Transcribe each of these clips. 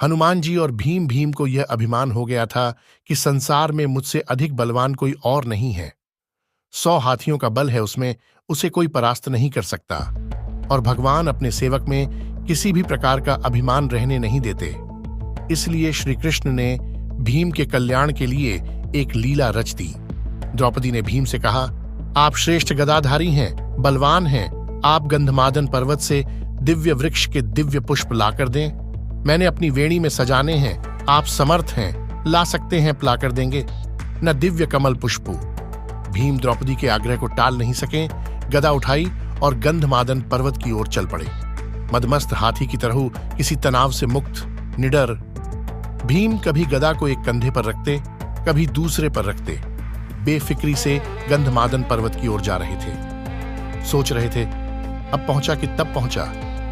हनुमान जी और भीम को यह अभिमान हो गया था कि संसार में मुझसे अधिक बलवान कोई और नहीं है। 100 हाथियों का बल है उसमें, उसे कोई परास्त नहीं कर सकता। और भगवान अपने सेवक में किसी भी प्रकार का अभिमान रहने नहीं देते। इसलिए श्री कृष्ण ने भीम के कल्याण के लिए एक लीला रच दी। द्रौपदी ने भीम से कहा, आप श्रेष्ठ गदाधारी हैं, बलवान हैं, आप गंधमादन पर्वत से दिव्य वृक्ष के दिव्य पुष्प लाकर दें। मैंने अपनी वेणी में सजाने हैं, आप समर्थ हैं, ला सकते हैं, लाकर देंगे न दिव्य कमल पुष्पु। भीम द्रौपदी के आग्रह को टाल नहीं सके, गदा उठाई और गंधमादन पर्वत की ओर चल पड़े। मदमस्त हाथी की तरह किसी तनाव से मुक्त, निडर, भीम कभी गदा को एक कंधे पर रखते, कभी दूसरे पर रखते, बेफिक्री से गंधमादन पर्वत की ओर जा रहे थे। सोच रहे थे, अब पहुंचा कि तब पहुंचा,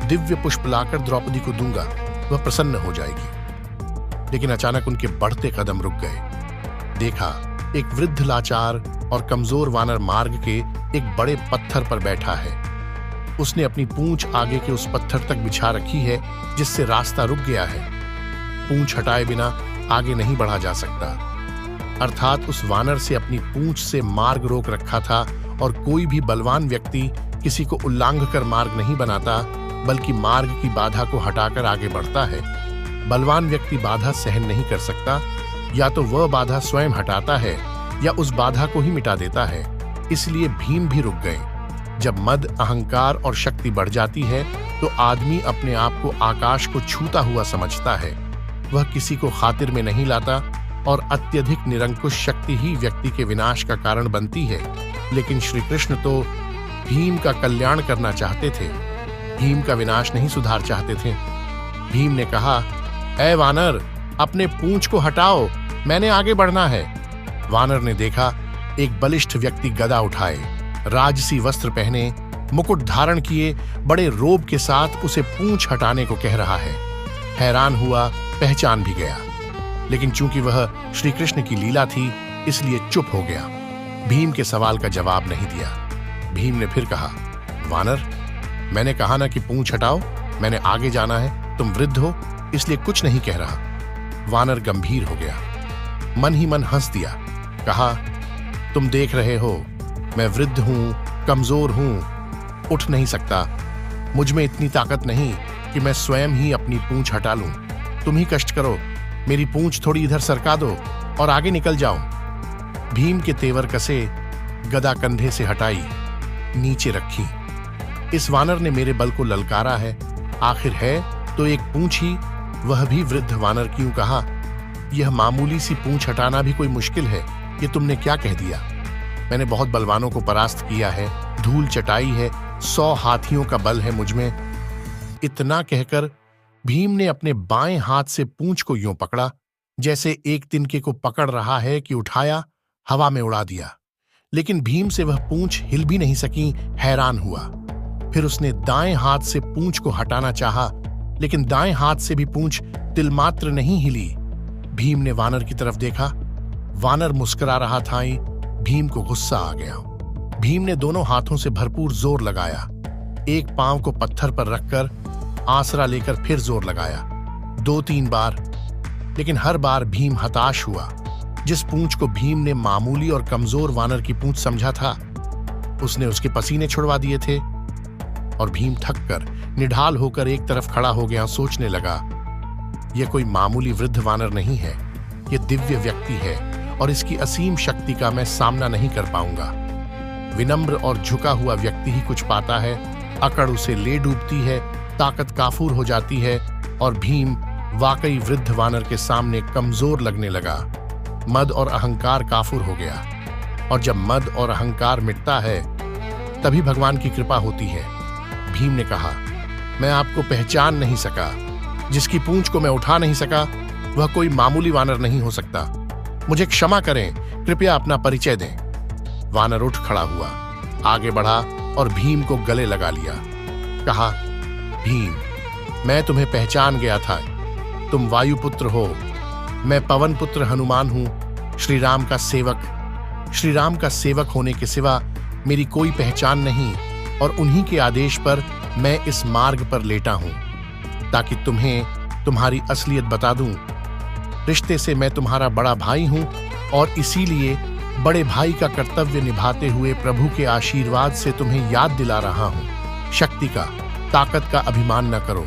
दिव्य पुष्प लाकर द्रौपदी को दूंगा, वह प्रसन्न हो जाएगी। लेकिन अचानक उनके बढ़ते कदम रुक गए। देखा, एक वृद्ध लाचार और कमजोर वानर मार्ग के एक बड़े पत्थर पर बैठा है। उसने अपनी पूंछ आगे के उस पत्थर तक बिछा रखी है, जिससे रास्ता रुक गया है। पूंछ हटाए बिना आगे नहीं बढ़ा जा सकता। अर्थात उस वानर से अपनी पूंछ से मार्ग रोक रखा था, और कोई भी बलवान व्यक्ति किसी को उल्लंघ कर मार्ग नहीं बनाता, बल्कि मार्ग की बाधा को हटाकर आगे बढ़ता है। बलवान व्यक्ति बाधा सहन नहीं कर सकता, या तो वह बाधा स्वयं हटाता है या उस बाधा को ही मिटा देता है। इसलिए भीम भी रुक गए। जब मद, अहंकार और शक्ति बढ़ जाती है तो आदमी अपने आप को आकाश को छूता हुआ समझता है। वह किसी को खातिर में नहीं लाता, और अत्यधिक निरंकुश शक्ति ही व्यक्ति के विनाश का कारण बनती है। लेकिन श्री कृष्ण तो भीम का कल्याण करना चाहते थे, भीम का विनाश नहीं सुधार चाहते थे। भीम ने कहा, ऐ वानर, अपने पूंछ को हटाओ, मैंने आगे बढ़ना है। वानर ने देखा, एक बलिष्ठ व्यक्ति गदा उठाए, राजसी वस्त्र पहने, मुकुट धारण किए, बड़े रोब के साथ उसे पूंछ हटाने को कह रहा है। हैरान हुआ, पहचान भी गया, लेकिन चूंकि वह श्री कृष्ण की लीला थी, इसलिए चुप हो गया। भीम के सवाल का जवाब नहीं दिया। भीम ने फिर कहा, वानर, मैंने कहा ना कि पूंछ हटाओ, मैंने आगे जाना है, तुम वृद्ध हो इसलिए कुछ नहीं कह रहा। वानर गंभीर हो गया, मन ही मन हंस दिया, कहा, तुम देख रहे हो, मैं वृद्ध हूं, कमजोर हूं, उठ नहीं सकता, मुझ में इतनी ताकत नहीं कि मैं स्वयं ही अपनी पूंछ हटा लूं। तुम ही कष्ट करो, मेरी पूंछ थोड़ी इधर सरका दो और आगे निकल जाओ। भीम के तेवर कसे, गदा कंधे से हटाई, नीचे रखी। इस वानर ने मेरे बल को ललकारा है, आखिर है तो एक पूंछ ही, वह भी वृद्ध वानर क्यों कहा। यह मामूली सी पूंछ हटाना भी कोई मुश्किल है, ये तुमने क्या कह दिया। मैंने बहुत बलवानों को परास्त किया है, धूल चटाई है, 100 हाथियों का बल है मुझ में। इतना कहकर भीम ने अपने बाएं हाथ से पूंछ को यूं पकड़ा, जैसे एक तिनके को पकड़ रहा है कि उठाया, हवा में उड़ा दिया। लेकिन भीम से वह पूंछ हिल भी नहीं सकी। हैरान हुआ। फिर उसने दाएं हाथ से पूंछ को हटाना चाहा, लेकिन दाएं हाथ से भी पूंछ तिलमात्र नहीं हिली। भीम ने वानर की तरफ देखा, वानर मुस्कुरा रहा था। भीम को गुस्सा आ गया। भीम ने दोनों हाथों से भरपूर जोर लगाया, एक पांव को पत्थर पर रखकर आसरा लेकर फिर जोर लगाया, 2-3 बार। लेकिन हर बार भीम हताश हुआ। जिस पूंछ को भीम ने मामूली और कमजोर वानर की पूंछ समझा था, उसने उसके पसीने छुड़वा दिए थे। और भीम थककर निढाल होकर एक तरफ खड़ा हो गया। सोचने लगा, यह कोई मामूली वृद्ध वानर नहीं है, यह दिव्य व्यक्ति है, और इसकी असीम शक्ति का मैं सामना नहीं कर पाऊंगा। विनम्र और झुका हुआ व्यक्ति ही कुछ पाता है, अकड़ उसे ले डूबती है, ताकत काफूर हो जाती है। और भीम वाकई वृद्ध वानर के सामने कमजोर लगने लगा। मद और अहंकार काफूर हो गया, और जब मद और अहंकार मिटता है तभी भगवान की कृपा होती है। भीम ने कहा, मैं आपको पहचान नहीं सका, जिसकी पूंछ को मैं उठा नहीं सका, वह कोई मामूली वानर नहीं हो सकता। मुझे क्षमा करें, कृपया अपना परिचय दें। वानर उठ खड़ा हुआ, आगे बढ़ा और भीम को गले लगा लिया। कहा, भीम, मैं तुम्हें पहचान गया था, तुम वायुपुत्र हो, मैं पवन पुत्र हनुमान हूं, श्री राम का सेवक। श्री राम का सेवक होने के सिवा मेरी कोई पहचान नहीं, और उन्हीं के आदेश पर मैं इस मार्ग पर लेटा हूं, ताकि तुम्हें तुम्हारी असलियत बता दूं, रिश्ते से मैं तुम्हारा बड़ा भाई हूं और इसीलिए बड़े भाई का कर्तव्य निभाते हुए प्रभु के आशीर्वाद से तुम्हें याद दिला रहा हूं। शक्ति का, ताकत का अभिमान न करो,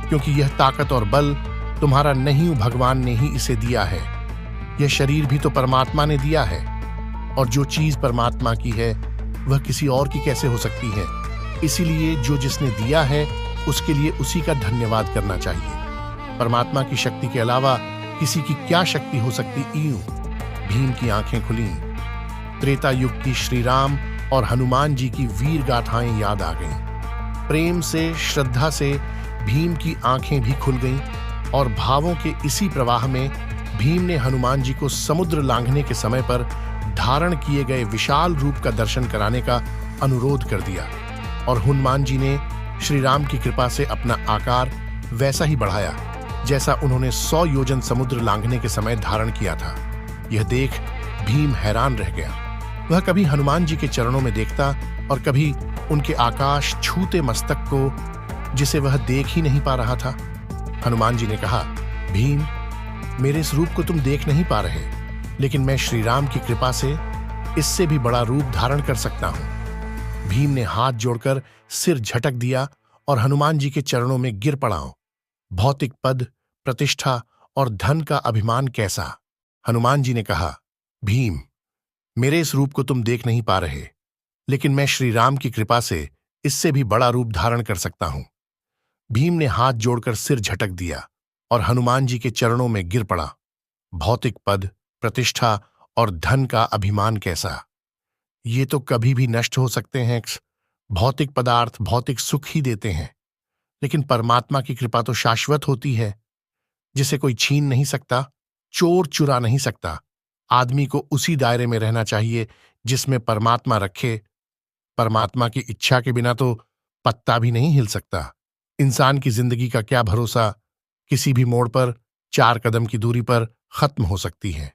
क्योंकि यह ताकत और बल तुम्हारा नहीं, भगवान ने ही इसे दिया है। यह शरीर भी तो परमात्मा ने दिया है, और जो चीज परमात्मा की है वह किसी और की कैसे हो सकती है। इसीलिए जो जिसने दिया है उसके लिए उसी का धन्यवाद करना चाहिए। परमात्मा की शक्ति के अलावा किसी की क्या शक्ति हो सकती। यूं भीम की आंखें खुलीं। त्रेता युग की श्री राम और हनुमान जी की वीर गाथाएं याद आ गईं। प्रेम से, श्रद्धा से भीम की आंखें भी खुल गईं और भावों के इसी प्रवाह में भीम ने हनुमान जी को समुद्र लांघने के समय पर धारण किए गए विशाल रूप का दर्शन कराने का अनुरोध कर दिया, और हनुमान जी ने श्री राम की कृपा से अपना आकार वैसा ही बढ़ाया जैसा उन्होंने 100 योजन समुद्र लांघने के समय धारण किया था। यह देख भीम हैरान रह गया। वह कभी हनुमान जी के चरणों में देखता और कभी उनके आकाश छूते मस्तक को, जिसे वह देख ही नहीं पा रहा था। हनुमान जी ने कहा, भीम, मेरे इस रूप को तुम देख नहीं पा रहे, लेकिन मैं श्री राम की कृपा से इससे भी बड़ा रूप धारण कर सकता हूं। भीम ने हाथ जोड़कर सिर झटक दिया और हनुमान जी के चरणों में गिर पड़ा। भौतिक पद, प्रतिष्ठा और धन का अभिमान कैसा? हनुमान जी ने कहा, भीम, मेरे इस रूप को तुम देख नहीं पा रहे, लेकिन मैं श्री राम की कृपा से इससे भी बड़ा रूप धारण कर सकता हूं। भीम ने हाथ जोड़कर सिर झटक दिया और हनुमान जी के चरणों में गिर पड़ा। भौतिक पद, प्रतिष्ठा और धन का अभिमान कैसा? ये तो कभी भी नष्ट हो सकते हैं। भौतिक पदार्थ भौतिक सुख ही देते हैं, लेकिन परमात्मा की कृपा तो शाश्वत होती है, जिसे कोई छीन नहीं सकता, चोर चुरा नहीं सकता। आदमी को उसी दायरे में रहना चाहिए जिसमें परमात्मा रखे। परमात्मा की इच्छा के बिना तो पत्ता भी नहीं हिल सकता। इंसान की जिंदगी का क्या भरोसा, किसी भी मोड़ पर 4 कदम की दूरी पर खत्म हो सकती है।